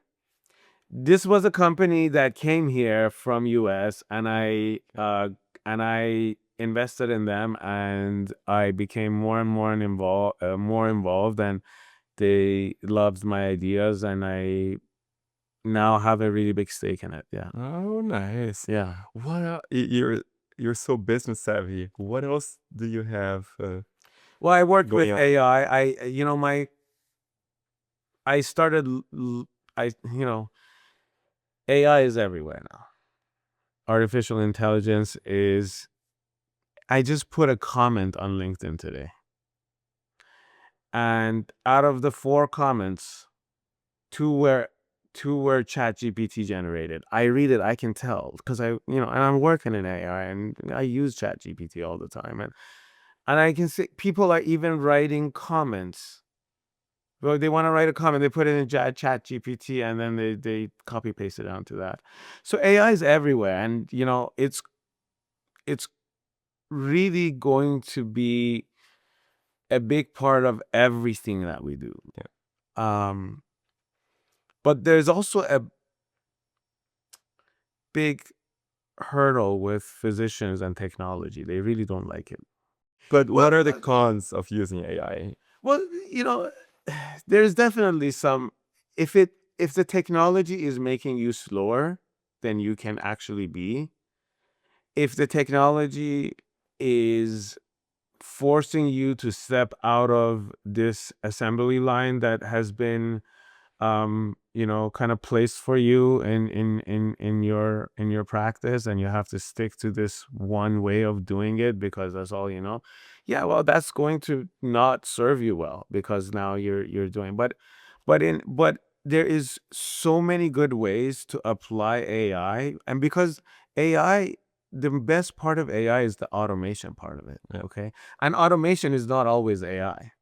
This was a company that came here from US, and I invested in them, and I became more and more involved, and they loved my ideas, and I now have a really big stake in it. Yeah. Oh, nice. Yeah. What you're so business savvy. What else do you have? Well, I worked with Going on. AI. I started, AI is everywhere now. Artificial intelligence is, I just put a comment on LinkedIn today. And out of the 4 comments, 2 were ChatGPT generated. I read it, I can tell, because and I'm working in AI and I use ChatGPT all the time. And I can see people are even writing comments. Well, they want to write a comment, they put it in ChatGPT, and then they copy paste it onto that. So AI is everywhere, and it's really going to be a big part of everything that we do. Yeah. But there's also a big hurdle with physicians and technology. They really don't like it. But what are the cons of using AI? Well, there's definitely some. If the technology is making you slower than you can actually be, if the technology is forcing you to step out of this assembly line that has been kind of placed for you in your practice, and you have to stick to this one way of doing it because that's all you know. Yeah, well, that's going to not serve you well, because now you're doing, but there is so many good ways to apply AI, and because AI, the best part of AI is the automation part of it. Yeah. Okay. And automation is not always AI,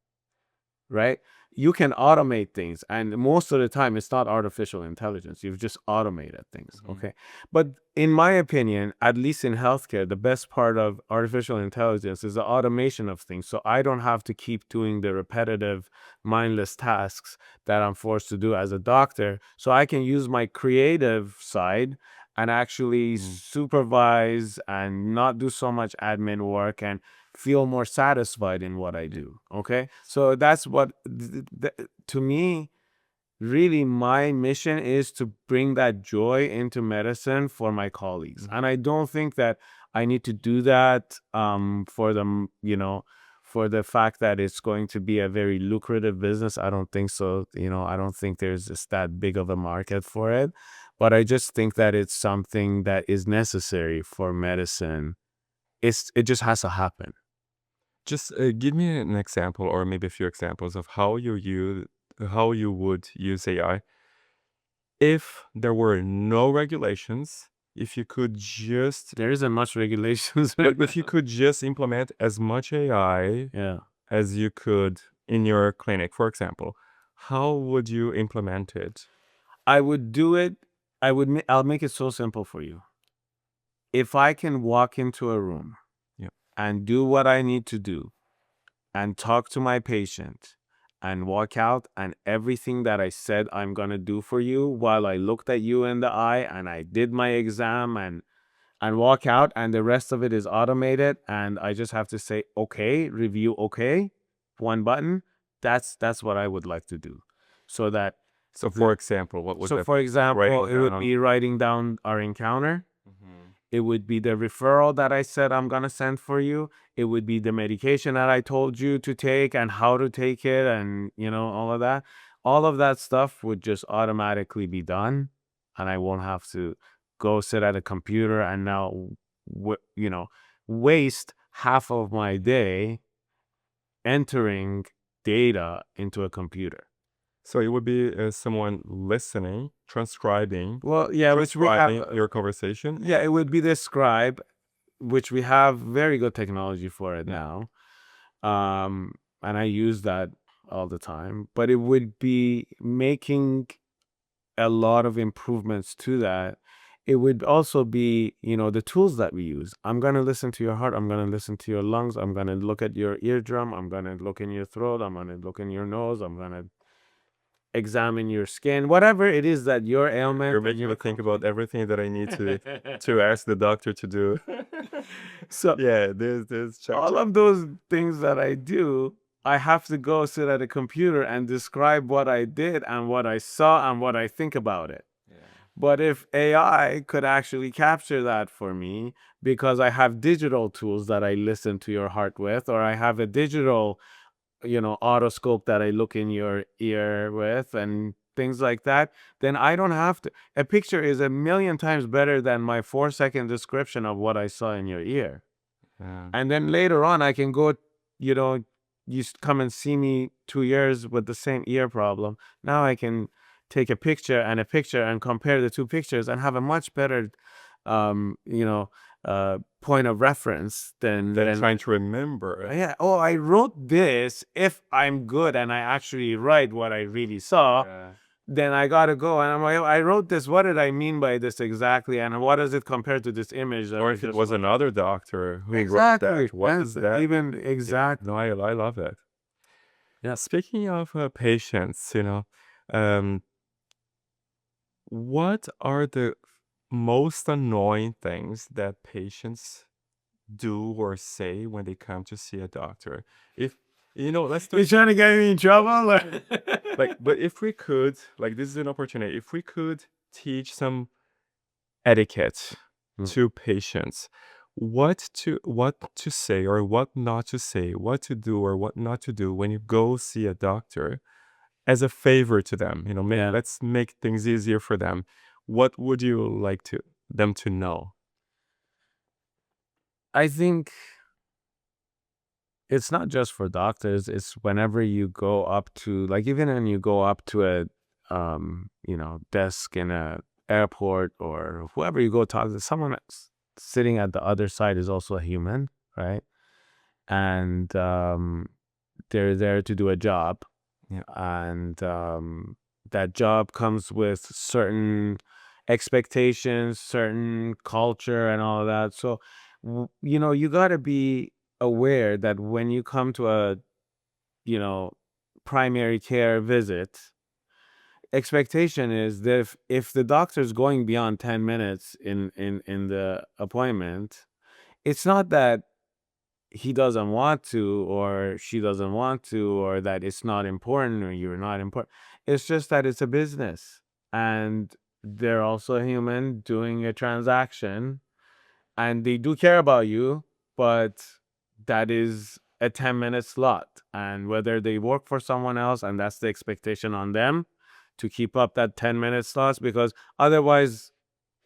right? You can automate things, and most of the time it's not artificial intelligence. You've just automated things. Okay. But in my opinion, at least in healthcare, the best part of artificial intelligence is the automation of things. So I don't have to keep doing the repetitive, mindless tasks that I'm forced to do as a doctor. So I can use my creative side and actually supervise and not do so much admin work and feel more satisfied in what I do. Okay. So that's what, to me, really my mission is to bring that joy into medicine for my colleagues. And I don't think that I need to do that for them, for the fact that it's going to be a very lucrative business. I don't think so. I don't think there's just that big of a market for it. But I just think that it's something that is necessary for medicine. It just has to happen. Just give me an example, or maybe a few examples of how you would use AI if there were no regulations. If you could just, There isn't much regulations. but if you could just implement as much AI Yeah. as you could in your clinic, for example, how would you implement it? I would do it. I'll make it so simple for you. If I can walk into a room Yeah. and do what I need to do and talk to my patient and walk out, and everything that I said I'm going to do for you while I looked at you in the eye and I did my exam and walk out, and the rest of it is automated and I just have to say okay, review okay, one button, that's what I would like to do. So that So, for example, what would so that for example, writing it would down? be writing down our encounter. Mhm. It would be the referral that I said I'm going to send for you. It would be the medication that I told you to take and how to take it, and all of that. All of that stuff would just automatically be done, and I won't have to go sit at a computer and now waste half of my day entering data into a computer. So it would be someone listening, transcribing, Well, yeah, which we have. transcribing your conversation. Yeah, it would be the scribe, which we have very good technology for it now. And I use that all the time. But it would be making a lot of improvements to that. It would also be, the tools that we use. I'm going to listen to your heart. I'm going to listen to your lungs. I'm going to look at your eardrum. I'm going to look in your throat. I'm going to look in your nose. I'm going to examine your skin, whatever it is that your ailment. You're making me think about everything that I need to ask the doctor to do. So Yeah, there's all of those things that I do, I have to go sit at a computer and describe what I did and what I saw and what I think about it. Yeah. But if AI could actually capture that for me, because I have digital tools that I listen to your heart with, or I have a digital, otoscope that I look in your ear with, and things like that, then I don't have to. A picture is a million times better than my 4-second description of what I saw in your ear. Yeah. And then later on, I can go, come and see me 2 years with the same ear problem. Now I can take a picture and compare the two pictures and have a much better, point of reference than Trying to remember. yeah. Oh, I wrote this. If I'm good and I actually write what I really saw, Yeah. then I gotta go and I'm like, I wrote this. What did I mean by this exactly? And what does it compare to this image? That Or I if it just was wrote? another doctor who wrote Exactly. that, what is that? Even exact. No, I love it. Yeah, speaking of patients, um, what are the most annoying things that patients do or say when they come to see a doctor? If let's You do trying to get me in trouble? but if we could, this is an opportunity. If we could teach some etiquette to patients, what to say or what not to say, what to do or what not to do when you go see a doctor as a favor to them. Yeah. Let's make things easier for them. What would you like them to know? I think it's not just for doctors. It's whenever you go up to, even when you go up to a, desk in a airport or whoever you go talk to, someone that's sitting at the other side is also a human, right? And they're there to do a job. Yeah. And that job comes with certain expectations, certain culture, and all of that. So, you got to be aware that when you come to a, primary care visit, expectation is that if the doctor's going beyond 10 minutes in the appointment, it's not that he doesn't want to or she doesn't want to or that it's not important or you're not important. It's just that it's a business, and they're also human doing a transaction, and they do care about you, but that is a 10-minute slot. And whether they work for someone else and that's the expectation on them to keep up that 10-minute slots, because otherwise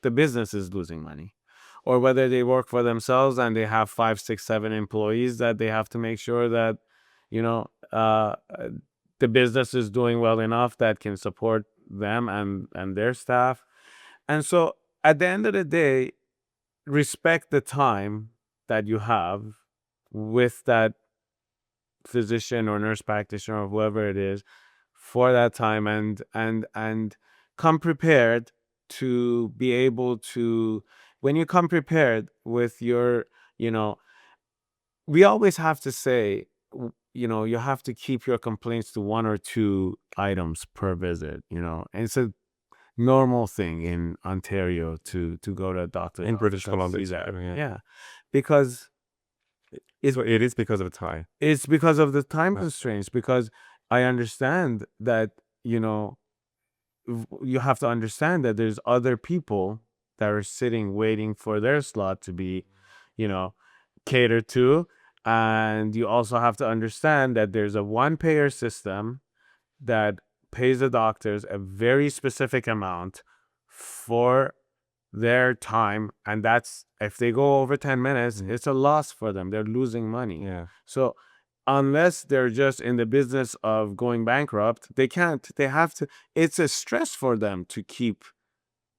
the business is losing money, or whether they work for themselves and they have 5, 6, 7 employees that they have to make sure that, you know, the business is doing well enough that can support them and their staff. And so at the end of the day, respect the time that you have with that physician or nurse practitioner or whoever it is for that time, and come prepared to be able to, when you come prepared with your, you know, we always have to say, you have to keep your complaints to 1 or 2 items per visit, and it's a normal thing in Ontario to go to a doctor In British Columbia, see that. yeah. Yeah, because So it is because of time. it's because of the time Right. constraints. Because I understand that, you have to understand that there's other people that are sitting waiting for their slot to be, catered to. And you also have to understand that there's a one payer system that pays the doctors a very specific amount for their time, and that's, if they go over 10 minutes, it's a loss for them. They're losing money. Yeah. So unless they're just in the business of going bankrupt, they have to, it's a stress for them to keep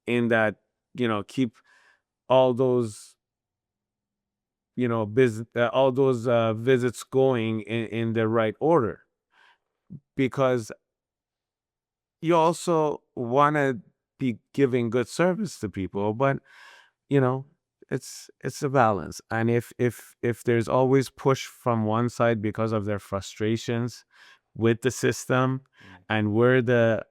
in that, keep all those, all those visits going in the right order, because you also want to be giving good service to people. But you know it's a balance. And if there's always push from one side because of their frustrations with the system, and we're the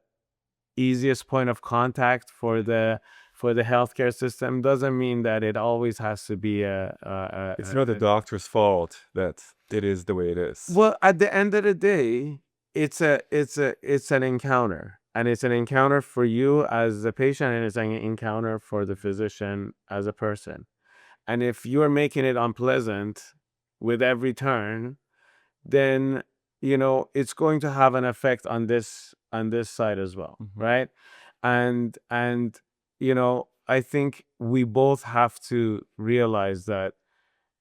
easiest point of contact for the healthcare system, doesn't mean that it always has to be It's not the doctor's fault that it is the way it is. well, at the end of the day, it's an encounter, and it's an encounter for you as a patient, and it's an encounter for the physician as a person. And if you're making it unpleasant with every turn, then it's going to have an effect on this side as well, right? And I think we both have to realize that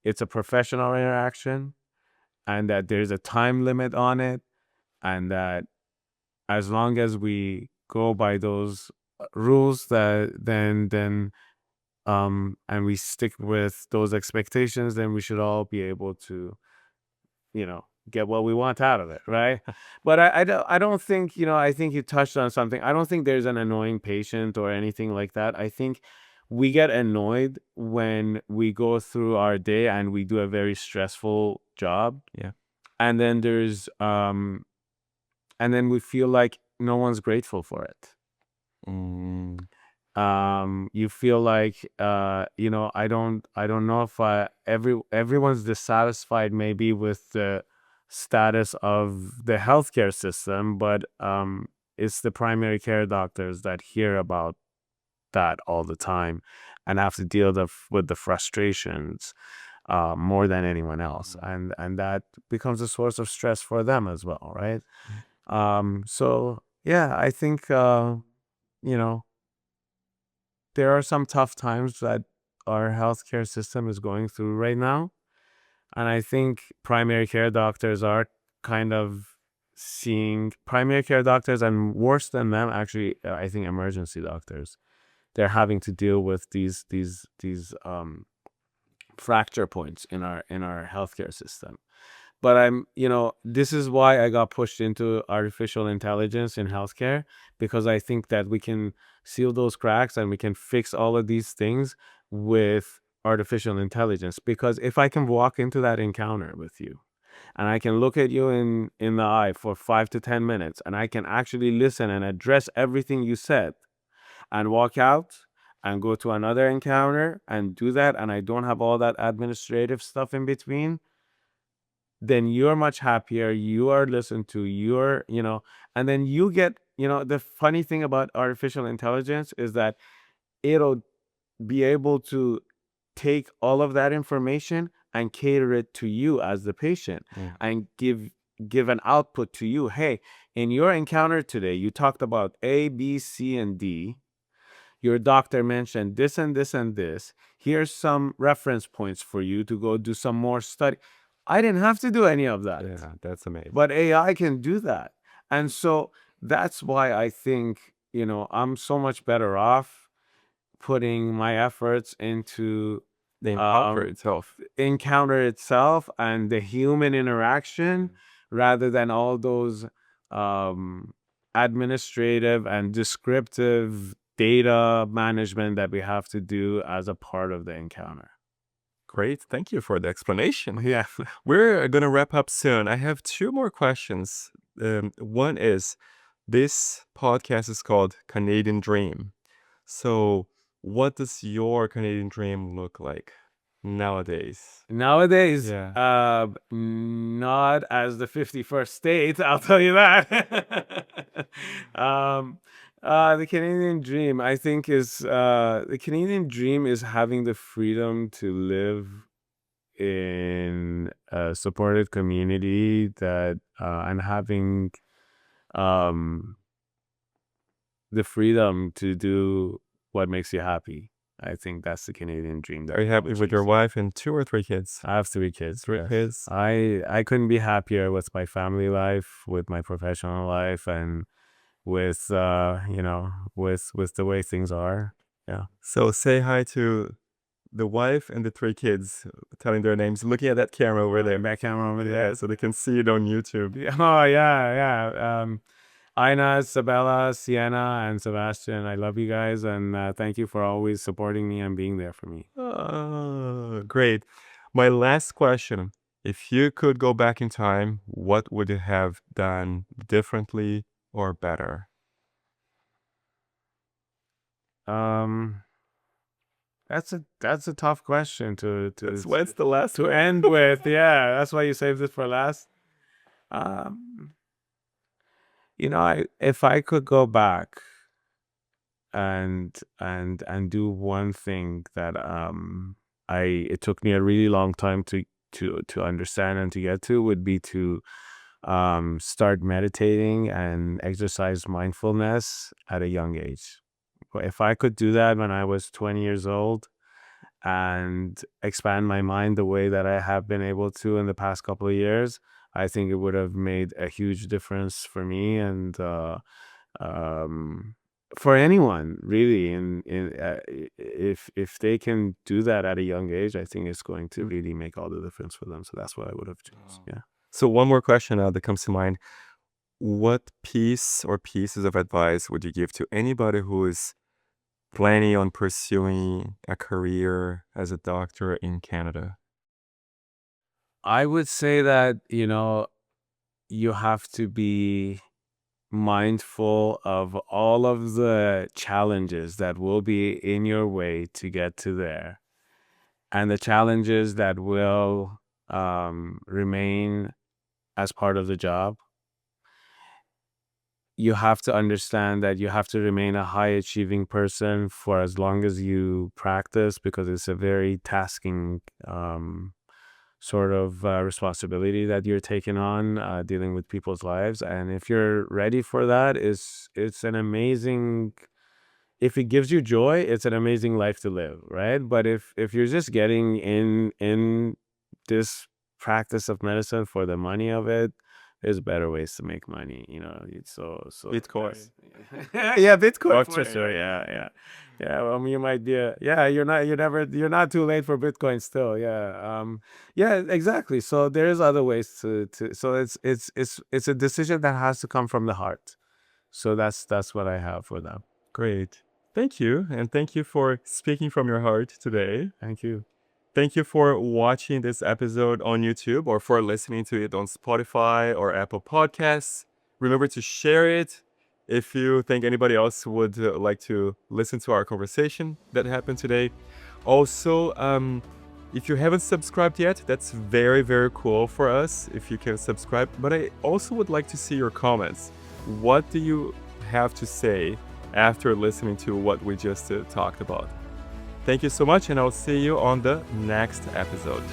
it's a professional interaction, and that there's a time limit on it, and that as long as we go by those rules, that then and we stick with those expectations, then we should all be able to get what we want out of it, right? But I don't think, I think you touched on something. I don't think there's an annoying patient or anything like that. I think we get annoyed when we go through our day and we do a very stressful job, Yeah. and then and then we feel like no one's grateful for it. You feel like I don't know if everyone's dissatisfied maybe with the status of the healthcare system, but it's the primary care doctors that hear about that all the time and have to deal with the frustrations more than anyone else, and that becomes a source of stress for them as well, right? So yeah, I think there are some tough times that our healthcare system is going through right now. And I think primary care doctors are kind of seeing primary care doctors, and worse than them, actually, I think emergency doctors. They're having to deal with these fracture points in our healthcare system. But this is why I got pushed into artificial intelligence in healthcare, because I think that we can seal those cracks and we can fix all of these things with artificial intelligence. Because if I can walk into that encounter with you, and I can look at you in the eye for 5 to 10 minutes, and I can actually listen and address everything you said, and walk out and go to another encounter and do that, and I don't have all that administrative stuff in between, then you're much happier, you are listened to, and then you get the funny thing about artificial intelligence is that it'll be able to take all of that information and cater it to you as the patient and give an output to you. Hey, in your encounter today, you talked about A, B, C, and D. Your doctor mentioned this and this and this. Here's some reference points for you to go do some more study. I didn't have to do any of that. Yeah, that's amazing. But AI can do that. And so that's why I think, I'm so much better off putting my efforts into The encounter encounter itself and the human interaction rather than all those administrative and descriptive data management that we have to do as a part of the encounter. Great. Thank you for the explanation. Yeah. We're going to wrap up soon. I have two more questions. One is, this podcast is called Canadian Dream. So what does your Canadian dream look like nowadays? Nowadays, Yeah. not as the 51st state, I'll tell you that. The Canadian dream, I think, is the Canadian dream is having the freedom to live in a supported community that and having the freedom to do what makes you happy. I think that's the Canadian dream. Are you happy with your wife and 2 or 3 kids? I have 3 kids. Three yes. kids. I couldn't be happier with my family life, with my professional life, and with with the way things are. Yeah. So say hi to the wife and the 3 kids, telling their names, looking at that camera over there. Back camera over there. Yeah, so they can see it on YouTube. Oh yeah. Aina, Sabella, Sienna, and Sebastian, I love you guys, and thank you for always supporting me and being there for me. Oh, great. My last question. If you could go back in time, what would you have done differently or better? That's a tough question to That's why it's the last to one. end with. Yeah, that's why you saved it for last. If I could go back and do one thing that it took me a really long time to understand and to get to, would be to start meditating and exercise mindfulness at a young age. If I could do that when I was 20 years old and expand my mind the way that I have been able to in the past couple of years, I think it would have made a huge difference for me and for anyone really. If they can do that at a young age, I think it's going to really make all the difference for them. So that's what I would have chosen. Yeah. So one more question that comes to mind. What piece or pieces of advice would you give to anybody who is planning on pursuing a career as a doctor in Canada? I would say that, you have to be mindful of all of the challenges that will be in your way to get to there, and the challenges that will remain as part of the job. You have to understand that you have to remain a high achieving person for as long as you practice, because it's a very tasking sort of responsibility that you're taking on, dealing with people's lives. And if you're ready for that, it's an amazing, if it gives you joy, it's an amazing life to live, right? But if you're just getting in this practice of medicine for the money of it, there's better ways to make money, so Bitcoin. yeah, Bitcoin for Blockchain. sure. Yeah. Well, you might be you're not too late for Bitcoin still. Yeah, exactly. So there's other ways to so it's a decision that has to come from the heart. So that's what I have for them. Great. Thank you. And thank you for speaking from your heart today. Thank you. Thank you for watching this episode on YouTube or for listening to it on Spotify or Apple Podcasts. Remember to share it if you think anybody else would like to listen to our conversation that happened today. Also, if you haven't subscribed yet, that's very, very cool for us if you can subscribe. But I also would like to see your comments. What do you have to say after listening to what we just talked about. Thank you so much, and I'll see you on the next episode.